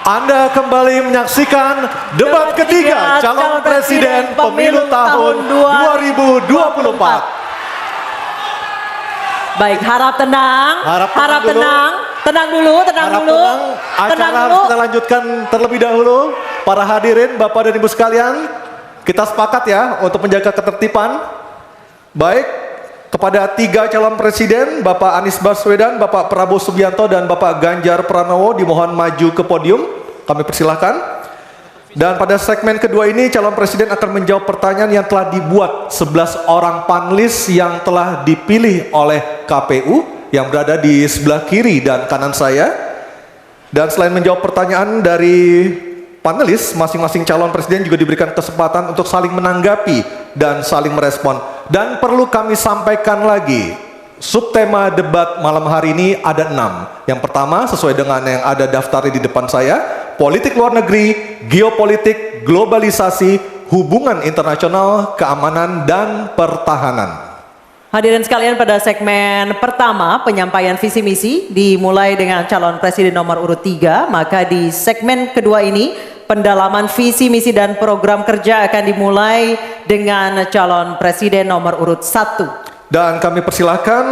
Anda kembali menyaksikan debat ketiga calon presiden pemilu tahun 2024. Baik, harap tenang, harap tenang. Tenang dulu. Acara harus kita lanjutkan terlebih dahulu. Para hadirin, Bapak dan Ibu sekalian, kita sepakat ya untuk menjaga ketertiban. Baik, kepada tiga calon presiden, Bapak Anies Baswedan, Bapak Prabowo Subianto, dan Bapak Ganjar Pranowo dimohon maju ke podium. Kami persilahkan. Dan pada segmen kedua ini calon presiden akan menjawab pertanyaan yang telah dibuat 11 orang panelis yang telah dipilih oleh KPU yang berada di sebelah kiri dan kanan saya. Dan selain menjawab pertanyaan dari panelis, masing-masing calon presiden juga diberikan kesempatan untuk saling menanggapi dan saling merespon. Dan perlu kami sampaikan lagi, subtema debat malam hari ini ada 6. Yang pertama sesuai dengan yang ada daftarnya di depan saya, politik luar negeri, geopolitik, globalisasi, hubungan internasional, keamanan, dan pertahanan. Hadirin sekalian, pada segmen pertama penyampaian visi misi dimulai dengan calon presiden nomor urut 3, maka di segmen kedua ini pendalaman visi misi dan program kerja akan dimulai dengan calon presiden nomor urut 1. Dan kami persilahkan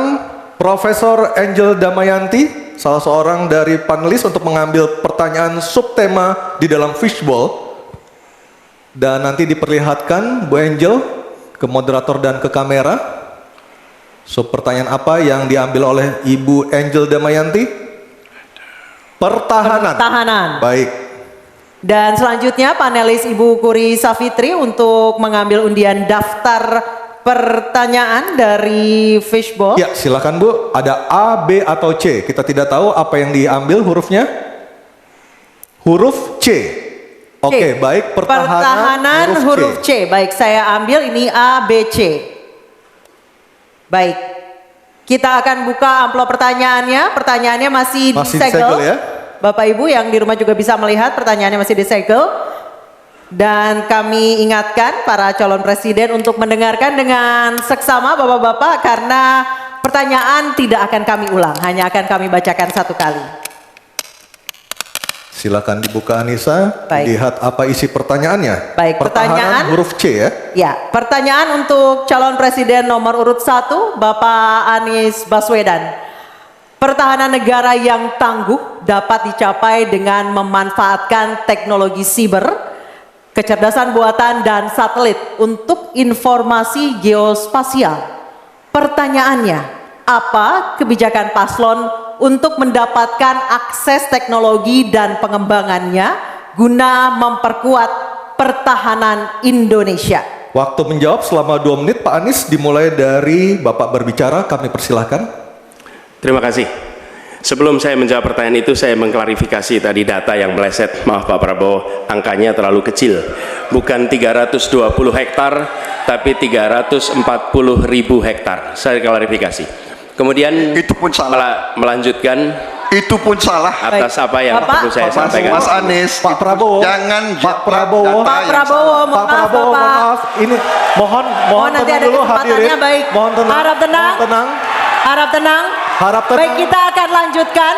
Profesor Angel Damayanti, salah seorang dari panelis, untuk mengambil pertanyaan subtema di dalam fishbowl. Dan nanti diperlihatkan Bu Angel ke moderator dan ke kamera. Pertanyaan apa yang diambil oleh Ibu Angel Damayanti? Pertahanan. Baik. Dan selanjutnya panelis Ibu Kuri Safitri untuk mengambil undian daftar pertanyaan dari fishbowl. Ya, silakan Bu. Ada A, B, atau C. Kita tidak tahu apa yang diambil hurufnya. Huruf C. Oke, baik. Pertahanan huruf C. Baik, saya ambil ini A, B, C. Baik, kita akan buka amplop pertanyaannya. Pertanyaannya masih disegel ya. Bapak Ibu yang di rumah juga bisa melihat pertanyaannya masih disegel. Dan kami ingatkan para calon presiden untuk mendengarkan dengan seksama Bapak-Bapak, karena pertanyaan tidak akan kami ulang, hanya akan kami bacakan satu kali. Silakan dibuka Anissa. Baik. Lihat apa isi pertanyaannya. Baik, pertanyaan huruf C ya. Ya, pertanyaan untuk calon presiden nomor urut 1, Bapak Anies Baswedan. Pertahanan negara yang tangguh dapat dicapai dengan memanfaatkan teknologi siber, kecerdasan buatan, dan satelit untuk informasi geospasial. Pertanyaannya, apa kebijakan paslon untuk mendapatkan akses teknologi dan pengembangannya guna memperkuat pertahanan Indonesia? Waktu menjawab selama 2 menit Pak Anies, dimulai dari Bapak berbicara, kami persilahkan. Terima kasih. Sebelum saya menjawab pertanyaan itu, saya mengklarifikasi tadi data yang meleset. Maaf Pak Prabowo, angkanya terlalu kecil. Bukan 320 hektar, tapi 340.000 hektar. Saya klarifikasi. Kemudian itu pun salah. Melanjutkan. Itu pun salah. Atas apa yang perlu saya sampaikan. Mas Anies, Pak Prabowo, jangan Pak Prabowo, maaf. Ini mohon nanti tenang ada dulu hadirin. Baik. Mohon tenang. Harap tenang. Harap tenang. Baik, kita akan lanjutkan.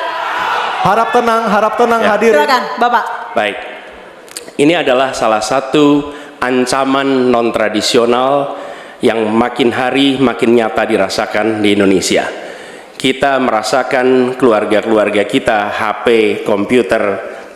Harap tenang Ya. hadirin. Silakan, Bapak. Baik. Ini adalah salah satu ancaman non tradisional yang makin hari makin nyata dirasakan di Indonesia. Kita merasakan keluarga-keluarga kita, HP, komputer,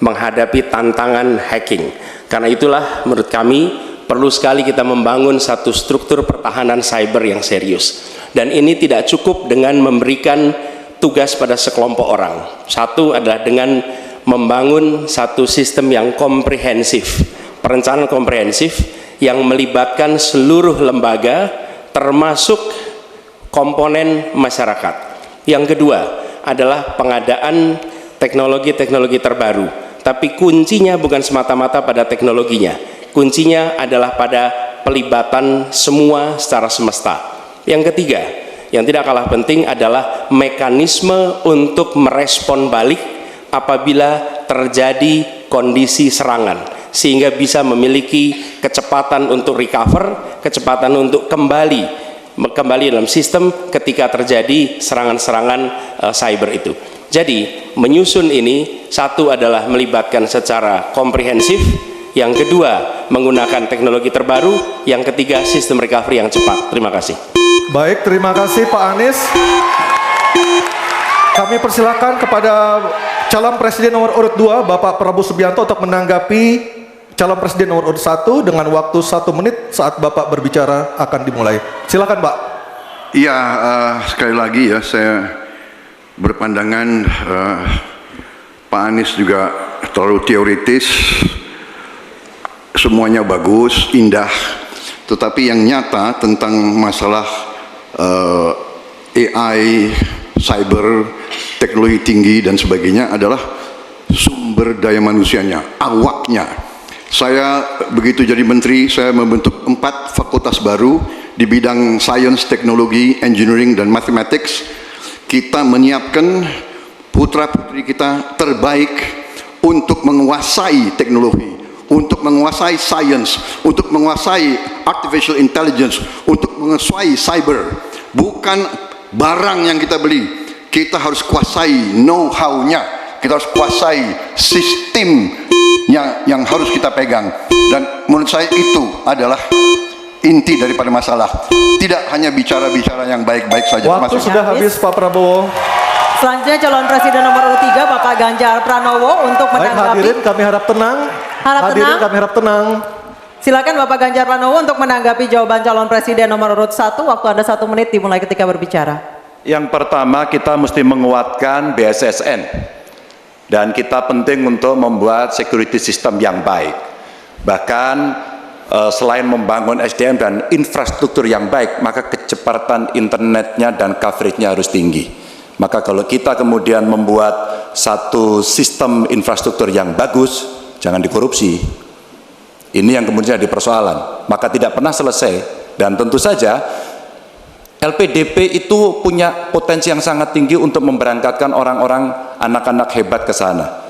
menghadapi tantangan hacking. Karena itulah menurut kami perlu sekali kita membangun satu struktur pertahanan cyber yang serius. Dan ini tidak cukup dengan memberikan tugas pada sekelompok orang. Satu adalah dengan membangun satu sistem yang komprehensif, perencanaan komprehensif yang melibatkan seluruh lembaga termasuk komponen masyarakat. Yang kedua adalah pengadaan teknologi-teknologi terbaru, tapi kuncinya bukan semata-mata pada teknologinya, kuncinya adalah pada pelibatan semua secara semesta. Yang ketiga, yang tidak kalah penting adalah mekanisme untuk merespon balik apabila terjadi kondisi serangan, sehingga bisa memiliki kecepatan untuk recover, kecepatan untuk kembali dalam sistem ketika terjadi serangan-serangan cyber itu. Jadi menyusun ini, satu adalah melibatkan secara komprehensif, yang kedua menggunakan teknologi terbaru, yang ketiga sistem recovery yang cepat. Terima kasih. Baik, terima kasih Pak Anies. Kami persilakan kepada calon presiden nomor urut 2 Bapak Prabowo Subianto untuk menanggapi calon presiden nomor urut 1 dengan waktu 1 menit saat Bapak berbicara akan dimulai. Silakan Pak. Iya, sekali lagi ya saya berpandangan Pak Anies juga terlalu teoritis, semuanya bagus, indah, tetapi yang nyata tentang masalah AI, cyber, teknologi tinggi dan sebagainya adalah sumber daya manusianya, awaknya. Saya begitu jadi menteri, saya membentuk 4 fakultas baru di bidang sains, teknologi, engineering dan mathematics. Kita menyiapkan putra-putri kita terbaik untuk menguasai teknologi, untuk menguasai sains, untuk menguasai artificial intelligence, untuk menguasai cyber. Bukan barang yang kita beli, kita harus kuasai know-how-nya, kita harus kuasai sistem yang harus kita pegang. Dan menurut saya itu adalah inti daripada masalah. Tidak hanya bicara-bicara yang baik-baik saja. Waktu sudah habis Pak Prabowo. Selanjutnya calon presiden nomor urut 3 Bapak Ganjar Pranowo untuk Baik, menanggapi. hadirin kami harap tenang. Hadirin tenang. kami harap tenang. Silakan Bapak Ganjar Pranowo untuk menanggapi jawaban calon presiden nomor urut 1. Waktu Anda 1 menit dimulai ketika berbicara. Yang pertama, kita mesti menguatkan BSSN dan kita penting untuk membuat security system yang baik. Bahkan selain membangun SDM dan infrastruktur yang baik, maka kecepatan internetnya dan coveragenya harus tinggi. Maka kalau kita kemudian membuat satu sistem infrastruktur yang bagus, jangan dikorupsi. Ini yang kemudian jadi persoalan, maka tidak pernah selesai. Dan tentu saja LPDP itu punya potensi yang sangat tinggi untuk memberangkatkan orang-orang, anak-anak hebat ke sana.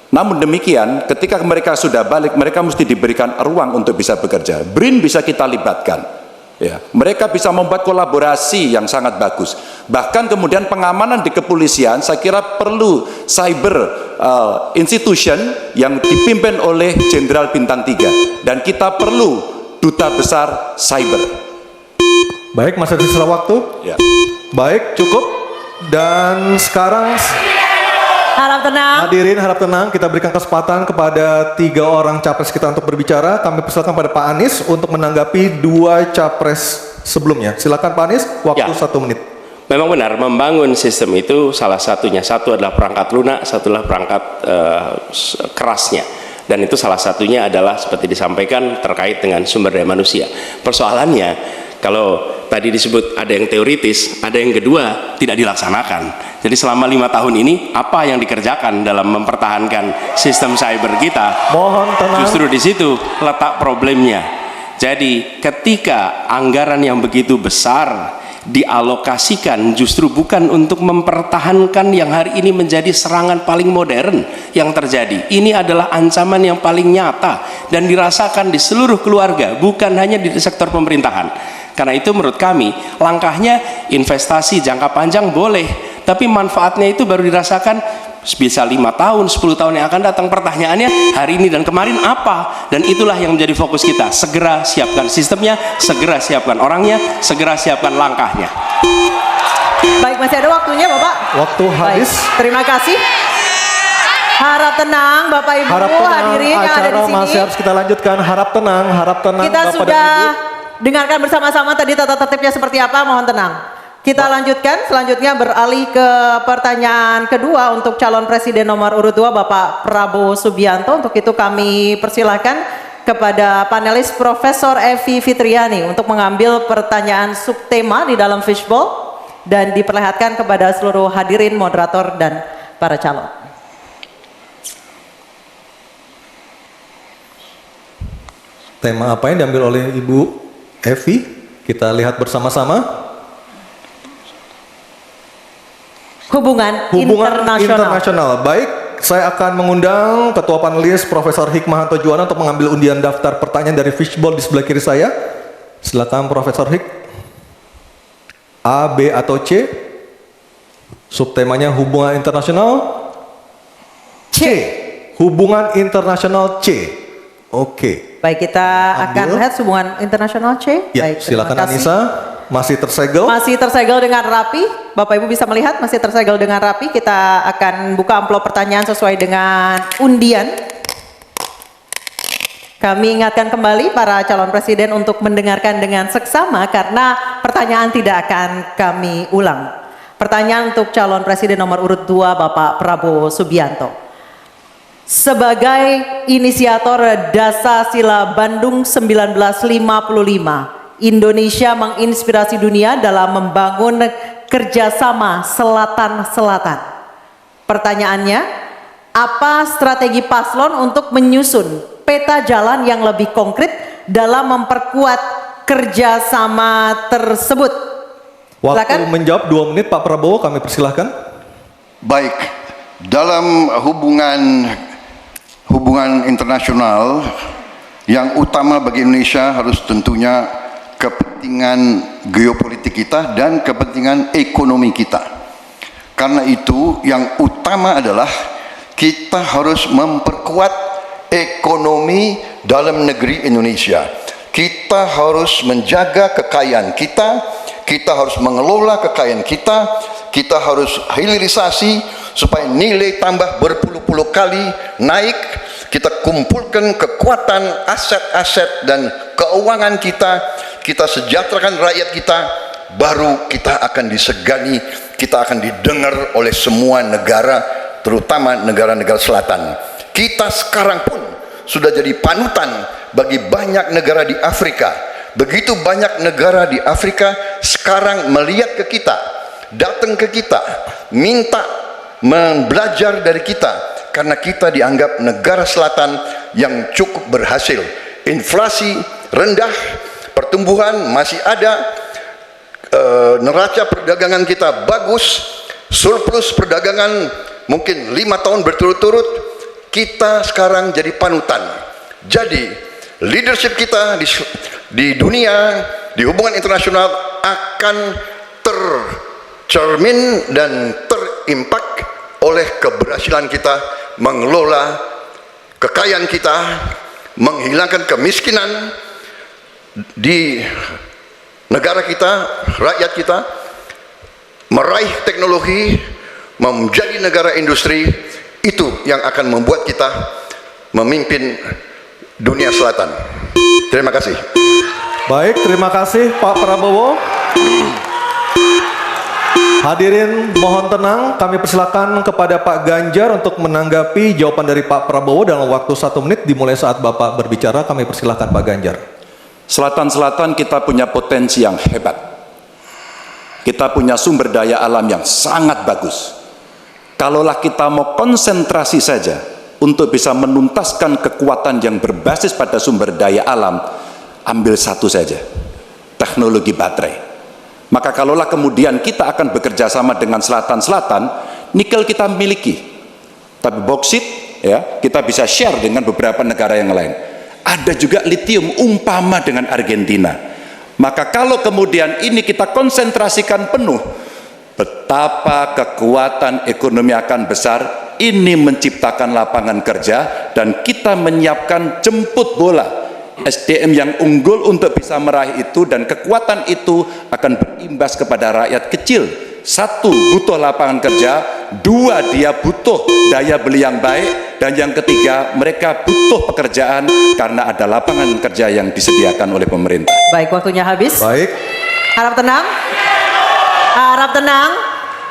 Namun demikian, ketika mereka sudah balik, mereka mesti diberikan ruang untuk bisa bekerja. BRIN bisa kita libatkan. Ya, mereka bisa membuat kolaborasi yang sangat bagus. Bahkan kemudian pengamanan di kepolisian, saya kira perlu cyber institution yang dipimpin oleh Jenderal Bintang 3. Dan kita perlu duta besar cyber. Baik, masih ada sisa waktu. Ya. Baik, cukup. Dan sekarang Harap tenang. hadirin harap tenang, kita berikan kesempatan kepada 3 orang capres kita untuk berbicara. Kami persilakan pada Pak Anies untuk menanggapi 2 capres sebelumnya. Silakan Pak Anies, waktu Ya. 1 menit. Memang benar, membangun sistem itu salah satunya. Satu adalah perangkat lunak, satu adalah perangkat kerasnya. Dan itu salah satunya adalah seperti disampaikan terkait dengan sumber daya manusia. Persoalannya, kalau tadi disebut ada yang teoritis, ada yang kedua tidak dilaksanakan. Jadi selama 5 tahun ini apa yang dikerjakan dalam mempertahankan sistem cyber kita? Mohon tenang. Justru di situ letak problemnya. Jadi ketika anggaran yang begitu besar dialokasikan justru bukan untuk mempertahankan yang hari ini menjadi serangan paling modern yang terjadi. Ini adalah ancaman yang paling nyata dan dirasakan di seluruh keluarga, bukan hanya di sektor pemerintahan. Karena itu menurut kami langkahnya investasi jangka panjang boleh, tapi manfaatnya itu baru dirasakan bisa 5 tahun, 10 tahun yang akan datang. Pertanyaannya hari ini dan kemarin apa? Dan itulah yang menjadi fokus kita. Segera siapkan sistemnya, segera siapkan orangnya, segera siapkan langkahnya. Baik, masih ada waktunya Bapak. Waktu habis. Baik, terima kasih. Harap tenang Bapak Ibu, Harap tenang, hadirin yang ada acara di sini. masih harus kita lanjutkan. Harap tenang Kita Bapak sudah dan Ibu. dengarkan bersama-sama tadi tata tertibnya seperti apa, mohon tenang. Kita lanjutkan, selanjutnya beralih ke pertanyaan kedua untuk calon presiden nomor urut 2 Bapak Prabowo Subianto. Untuk itu kami persilahkan kepada panelis Profesor Evi Fitriani untuk mengambil pertanyaan subtema di dalam fishbowl dan diperlihatkan kepada seluruh hadirin, moderator dan para calon. Tema apa yang diambil oleh Ibu Evi? Kita lihat bersama-sama. Hubungan Hubungan internasional. internasional. Baik, saya akan mengundang Ketua Panelis Profesor Hikmahanto Juwana untuk mengambil undian daftar pertanyaan dari fishbowl di sebelah kiri saya. Silakan Profesor Hik. A, B atau C? Subtemanya hubungan internasional C. Hubungan internasional C. Oke. Baik, kita akan Ambil. lihat hubungan internasional C. Ya, Baik, terima silakan kasih. Anissa. Masih tersegel. Masih tersegel dengan rapi. Bapak Ibu bisa melihat masih tersegel dengan rapi. Kita akan buka amplop pertanyaan sesuai dengan undian. Kami ingatkan kembali para calon presiden untuk mendengarkan dengan seksama karena pertanyaan tidak akan kami ulang. Pertanyaan untuk calon presiden nomor urut 2 Bapak Prabowo Subianto. Sebagai inisiator Dasar-Sila Bandung 1955, Indonesia menginspirasi dunia dalam membangun kerjasama Selatan-Selatan. Pertanyaannya, apa strategi paslon untuk menyusun peta jalan yang lebih konkret dalam memperkuat kerjasama tersebut? Waktu Silakan. menjawab 2 menit Pak Prabowo, kami persilahkan. Baik, dalam hubungan internasional yang utama bagi Indonesia harus tentunya kepentingan geopolitik kita dan kepentingan ekonomi kita. Karena itu yang utama adalah kita harus memperkuat ekonomi dalam negeri Indonesia. Kita harus menjaga kekayaan kita harus mengelola kekayaan kita harus hilirisasi supaya nilai tambah berpuluh-puluh kali naik. Kita kumpulkan kekuatan aset-aset dan keuangan kita sejahterakan rakyat kita, baru kita akan disegani, kita akan didengar oleh semua negara, terutama negara-negara selatan. Kita sekarang pun sudah jadi panutan bagi banyak negara di Afrika. Begitu banyak negara di Afrika sekarang melihat ke kita, datang ke kita, minta belajar dari kita, karena kita dianggap negara selatan yang cukup berhasil. Inflasi rendah, pertumbuhan masih ada, neraca perdagangan kita bagus, surplus perdagangan mungkin 5 tahun berturut-turut. Kita sekarang jadi panutan. Jadi leadership kita di dunia, di hubungan internasional akan tercermin dan terimpak oleh keberhasilan kita mengelola kekayaan kita, menghilangkan kemiskinan di negara kita, rakyat kita, meraih teknologi, menjadi negara industri. Itu yang akan membuat kita memimpin dunia selatan. Terima kasih. Baik, terima kasih Pak Prabowo. Hadirin mohon tenang, kami persilakan kepada Pak Ganjar untuk menanggapi jawaban dari Pak Prabowo dalam waktu 1 menit dimulai saat Bapak berbicara. Kami persilakan Pak Ganjar. Selatan-selatan kita punya potensi yang hebat. Kita punya sumber daya alam yang sangat bagus. Kalaulah kita mau konsentrasi saja untuk bisa menuntaskan kekuatan yang berbasis pada sumber daya alam, ambil satu saja, teknologi baterai. Maka kalaulah kemudian kita akan bekerja sama dengan selatan-selatan, nikel kita miliki, tapi boksit ya kita bisa share dengan beberapa negara yang lain. Ada juga litium umpama dengan Argentina. Maka kalau kemudian ini kita konsentrasikan penuh, betapa kekuatan ekonomi akan besar. Ini menciptakan lapangan kerja dan kita menyiapkan jemput bola SDM yang unggul untuk bisa meraih itu, dan kekuatan itu akan berimbas kepada rakyat kecil. 1, butuh lapangan kerja, 2, dia butuh daya beli yang baik, dan yang ketiga, mereka butuh pekerjaan karena ada lapangan kerja yang disediakan oleh pemerintah. Baik, waktunya habis. Baik. Harap tenang. Harap tenang.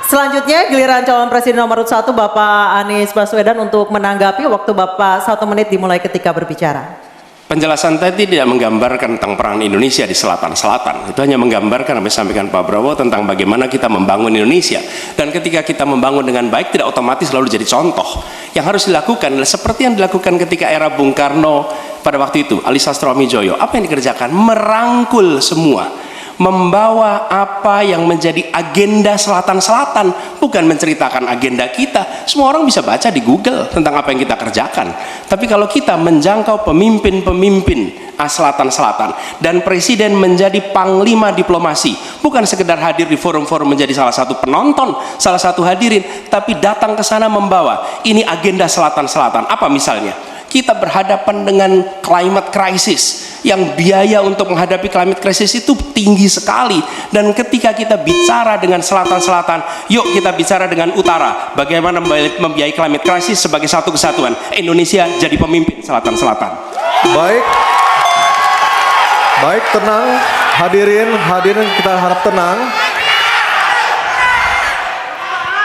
Selanjutnya giliran calon presiden nomor 1 Bapak Anies Baswedan untuk menanggapi. Waktu Bapak 1 menit dimulai ketika berbicara. Penjelasan tadi tidak menggambarkan tentang peran Indonesia di selatan-selatan. Itu hanya menggambarkan apa yang disampaikan Pak Prabowo tentang bagaimana kita membangun Indonesia. Dan ketika kita membangun dengan baik, tidak otomatis lalu jadi contoh. Yang harus dilakukan adalah seperti yang dilakukan ketika era Bung Karno pada waktu itu, Ali Sastroamidjojo. Apa yang dikerjakan? Merangkul semua. membawa apa yang menjadi agenda selatan-selatan, bukan menceritakan agenda kita. Semua orang bisa baca di Google tentang apa yang kita kerjakan. Tapi kalau kita menjangkau pemimpin-pemimpin selatan-selatan dan presiden menjadi panglima diplomasi, bukan sekedar hadir di forum-forum menjadi salah satu penonton, salah satu hadirin, tapi datang ke sana membawa ini agenda selatan-selatan. Apa misalnya? Kita berhadapan dengan climate crisis, yang biaya untuk menghadapi climate crisis itu tinggi sekali. Dan ketika kita bicara dengan selatan-selatan, yuk kita bicara dengan utara, bagaimana membiayai climate crisis sebagai satu kesatuan. Indonesia jadi pemimpin selatan-selatan. Baik, tenang hadirin kita harap tenang.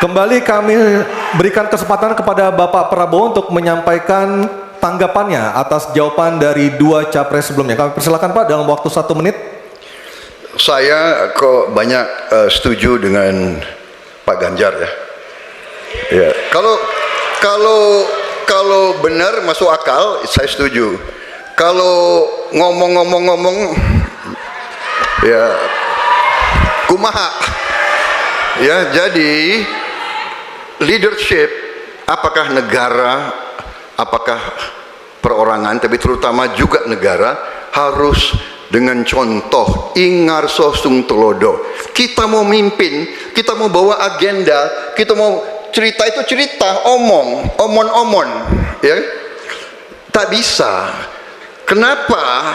Kembali kami berikan kesempatan kepada Bapak Prabowo untuk menyampaikan tanggapannya atas jawaban dari dua capres sebelumnya. Kami persilakan Pak dalam waktu 1 menit. Saya kok banyak setuju dengan Pak Ganjar ya. Ya, kalau benar masuk akal saya setuju. Kalau ngomong ya kumaha. Ya, jadi leadership apakah negara, apakah perorangan, tapi terutama juga negara harus dengan contoh ingarso sung telodo. Kita mau mimpin, kita mau bawa agenda, kita mau cerita itu cerita, omon, ya. Tak bisa. Kenapa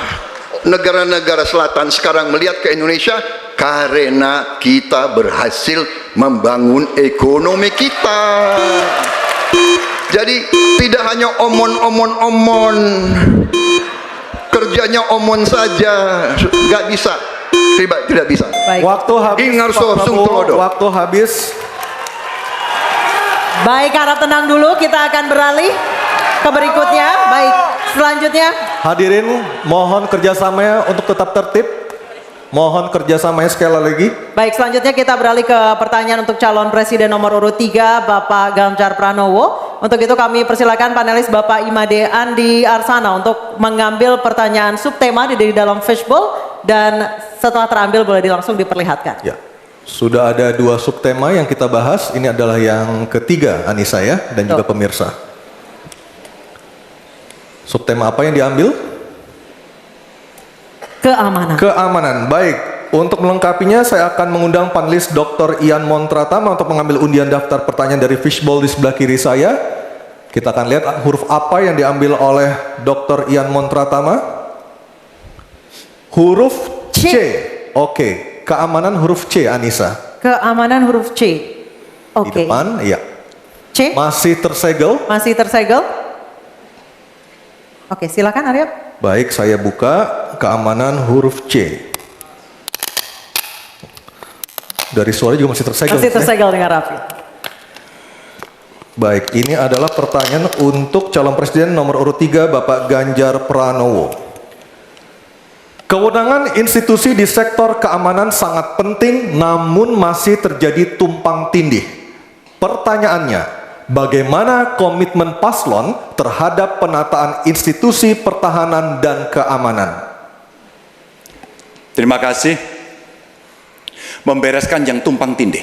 negara-negara selatan sekarang melihat ke Indonesia? Karena kita berhasil membangun ekonomi kita. Jadi tidak hanya omon, kerjanya omon saja, nggak bisa, tidak bisa. Baik. Waktu habis. Ingar Pak sosum Prabowo, telodo. waktu habis. Baik, harap tenang dulu, kita akan beralih ke berikutnya. Baik, selanjutnya. Hadirin mohon kerjasamanya untuk tetap tertib. Mohon kerjasamanya sekali lagi. Baik, selanjutnya kita beralih ke pertanyaan untuk calon presiden nomor urut 3, Bapak Ganjar Pranowo. Untuk itu kami persilakan panelis Bapak Imade Andi Arsana untuk mengambil pertanyaan subtema di dalam fishbowl, dan setelah terambil boleh langsung diperlihatkan. Ya, sudah ada 2 subtema yang kita bahas. Ini adalah yang ketiga, Anissa ya, dan juga pemirsa. Subtema apa yang diambil? Keamanan. Baik, untuk melengkapinya saya akan mengundang panelis Dr. Ian Montratama untuk mengambil undian daftar pertanyaan dari fishbowl di sebelah kiri saya. Kita akan lihat huruf apa yang diambil oleh Dr. Ian Montratama. Huruf C. Oke, keamanan huruf C, Anissa. Keamanan huruf C. Di depan, iya. C. Masih tersegel. Oke, silakan Arya. Baik, saya buka keamanan huruf C. Dari suara juga masih tersegel. Masih tersegel dengan rapi. Baik, ini adalah pertanyaan untuk calon presiden nomor urut 3, Bapak Ganjar Pranowo. Kewenangan institusi di sektor keamanan sangat penting, namun masih terjadi tumpang tindih. Pertanyaannya, bagaimana komitmen paslon terhadap penataan institusi pertahanan dan keamanan? Terima kasih. Membereskan yang tumpang tindih.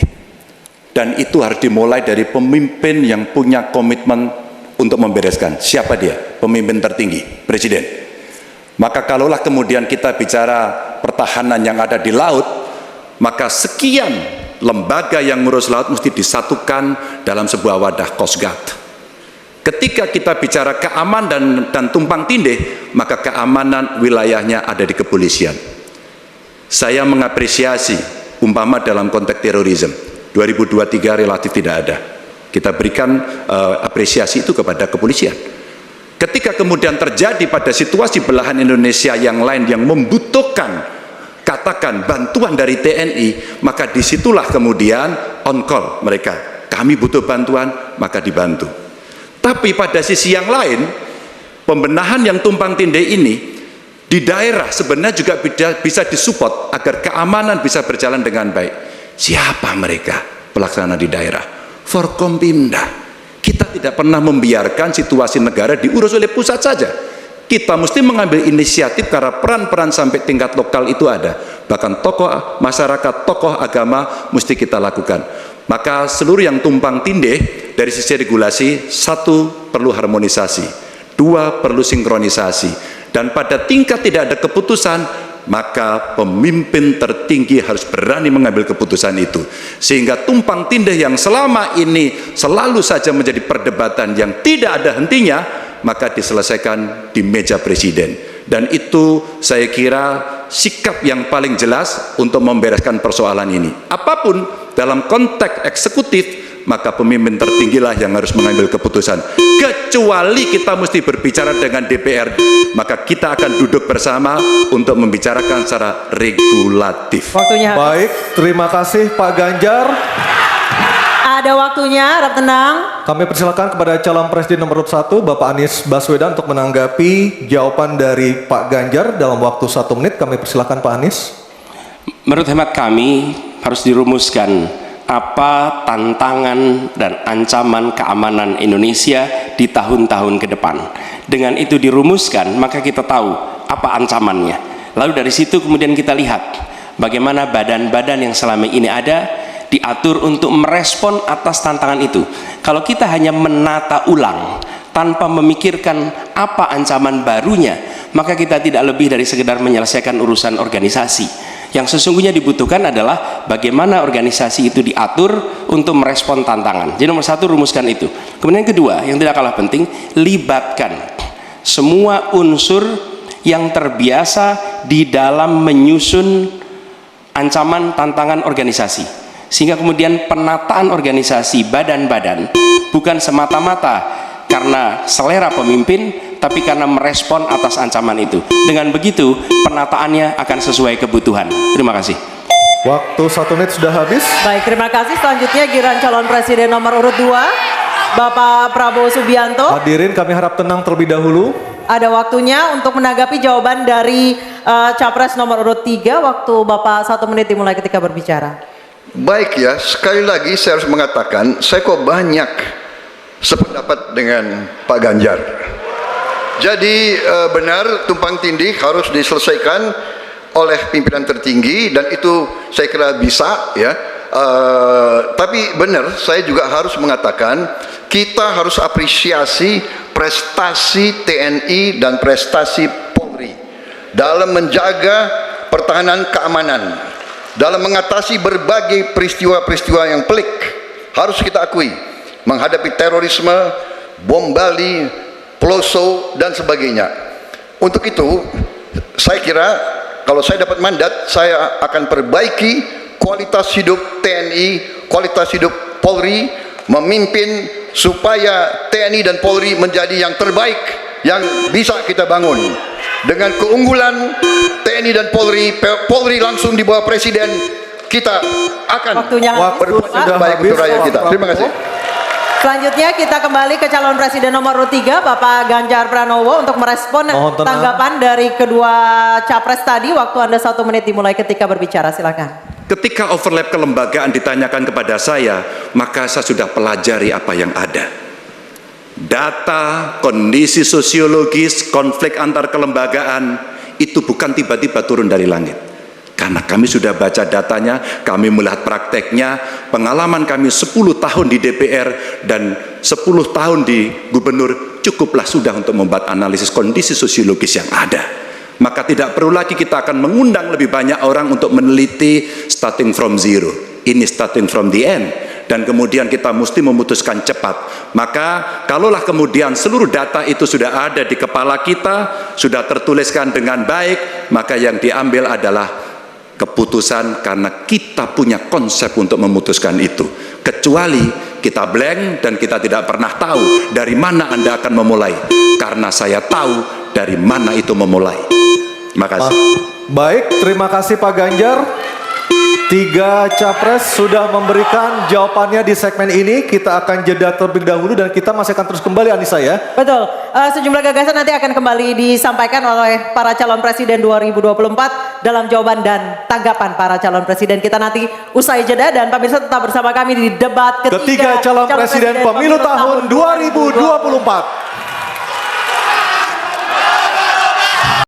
Dan itu harus dimulai dari pemimpin yang punya komitmen untuk membereskan. Siapa dia? Pemimpin tertinggi, Presiden. Maka kalaulah kemudian kita bicara pertahanan yang ada di laut, maka sekian lembaga yang ngurus laut mesti disatukan dalam sebuah wadah Coast Guard. Ketika kita bicara keamanan dan tumpang tindih, maka keamanan wilayahnya ada di kepolisian. Saya mengapresiasi umpama dalam konteks terorisme 2023 relatif tidak ada. Kita berikan apresiasi itu kepada kepolisian. Ketika kemudian terjadi pada situasi belahan Indonesia yang lain yang membutuhkan katakan bantuan dari TNI, maka disitulah kemudian on call mereka. Kami butuh bantuan, maka dibantu. Tapi pada sisi yang lain, pembenahan yang tumpang tindih ini di daerah sebenarnya juga bisa disupport agar keamanan bisa berjalan dengan baik. Siapa mereka pelaksana di daerah? Forkompimda. Kita tidak pernah membiarkan situasi negara diurus oleh pusat saja. Kita mesti mengambil inisiatif karena peran-peran sampai tingkat lokal itu ada. bahkan tokoh masyarakat, tokoh agama mesti kita lakukan. Maka seluruh yang tumpang tindih dari sisi regulasi, satu, perlu harmonisasi, dua, perlu sinkronisasi, dan pada tingkat tidak ada keputusan, maka pemimpin tertinggi harus berani mengambil keputusan itu, sehingga tumpang tindih yang selama ini selalu saja menjadi perdebatan yang tidak ada hentinya, maka diselesaikan di meja presiden. Dan itu saya kira sikap yang paling jelas untuk membereskan persoalan ini. Apapun dalam konteks eksekutif, maka pemimpin tertinggilah yang harus mengambil keputusan. Kecuali kita mesti berbicara dengan DPR, maka kita akan duduk bersama untuk membicarakan secara regulatif. Waktunya habis. Baik, terima kasih Pak Ganjar. Ada waktunya, harap tenang. Kami persilakan kepada calon presiden nomor 1 Bapak Anies Baswedan untuk menanggapi jawaban dari Pak Ganjar dalam waktu 1 menit. Kami persilakan Pak Anies. Menurut hemat kami harus dirumuskan apa tantangan dan ancaman keamanan Indonesia di tahun-tahun ke depan. Dengan itu dirumuskan, maka kita tahu apa ancamannya. Lalu dari situ kemudian kita lihat bagaimana badan-badan yang selama ini ada diatur untuk merespon atas tantangan itu. Kalau kita hanya menata ulang tanpa memikirkan apa ancaman barunya, maka kita tidak lebih dari sekedar menyelesaikan urusan organisasi. Yang sesungguhnya dibutuhkan adalah bagaimana organisasi itu diatur untuk merespon tantangan. Jadi nomor 1, rumuskan itu. Kemudian yang kedua, yang tidak kalah penting, libatkan semua unsur yang terbiasa di dalam menyusun ancaman tantangan organisasi, sehingga kemudian penataan organisasi badan-badan bukan semata-mata karena selera pemimpin, tapi karena merespon atas ancaman itu. Dengan begitu penataannya akan sesuai kebutuhan. Terima kasih. Waktu 1 menit sudah habis. Baik, terima kasih. Selanjutnya giliran calon presiden nomor urut 2, Bapak Prabowo Subianto. Hadirin kami harap tenang terlebih dahulu. Ada waktunya untuk menanggapi jawaban dari capres nomor urut 3. Waktu Bapak 1 menit dimulai ketika berbicara. Baik ya, sekali lagi saya harus mengatakan, saya kok banyak sependapat dengan Pak Ganjar. Jadi benar, tumpang tindih harus diselesaikan oleh pimpinan tertinggi, dan itu saya kira bisa ya. Tapi benar, saya juga harus mengatakan kita harus apresiasi prestasi TNI dan prestasi Polri dalam menjaga pertahanan keamanan, dalam mengatasi berbagai peristiwa-peristiwa yang pelik. Harus kita akui, menghadapi terorisme, bom Bali, Peloso, dan sebagainya. Untuk itu, saya kira kalau saya dapat mandat, saya akan perbaiki kualitas hidup TNI, kualitas hidup Polri, memimpin supaya TNI dan Polri menjadi yang terbaik yang bisa kita bangun. Dengan keunggulan TNI dan Polri, Polri langsung di bawah Presiden, kita akan berbuat terbaik untuk rakyat kita. Terima kasih. Selanjutnya kita kembali ke calon presiden nomor urut 3, Bapak Ganjar Pranowo, untuk merespon tanggapan dari kedua capres tadi. Waktu Anda 1 menit dimulai ketika berbicara, silakan. Ketika overlap kelembagaan ditanyakan kepada saya, maka saya sudah pelajari apa yang ada. Data, kondisi sosiologis, konflik antar kelembagaan, itu bukan tiba-tiba turun dari langit. Karena kami sudah baca datanya, kami melihat prakteknya, pengalaman kami 10 tahun di DPR dan 10 tahun di gubernur, cukuplah sudah untuk membuat analisis kondisi sosiologis yang ada. Maka tidak perlu lagi kita akan mengundang lebih banyak orang untuk meneliti starting from zero. Ini starting from the end. Dan kemudian kita mesti memutuskan cepat. Maka kalaulah kemudian seluruh data itu sudah ada di kepala kita, sudah tertuliskan dengan baik, maka yang diambil adalah keputusan karena kita punya konsep untuk memutuskan itu. Kecuali kita blank dan kita tidak pernah tahu dari mana Anda akan memulai. Karena saya tahu dari mana itu memulai. Terima kasih. Baik, terima kasih Pak Ganjar. 3 capres sudah memberikan jawabannya di segmen ini. Kita akan jeda terlebih dahulu dan kita masih akan terus kembali, Anissa ya. Betul, sejumlah gagasan nanti akan kembali disampaikan oleh para calon presiden 2024 dalam jawaban dan tanggapan para calon presiden. Kita nanti usai jeda, dan pemirsa tetap bersama kami di debat ketiga Calon Presiden Pemilu tahun 2024.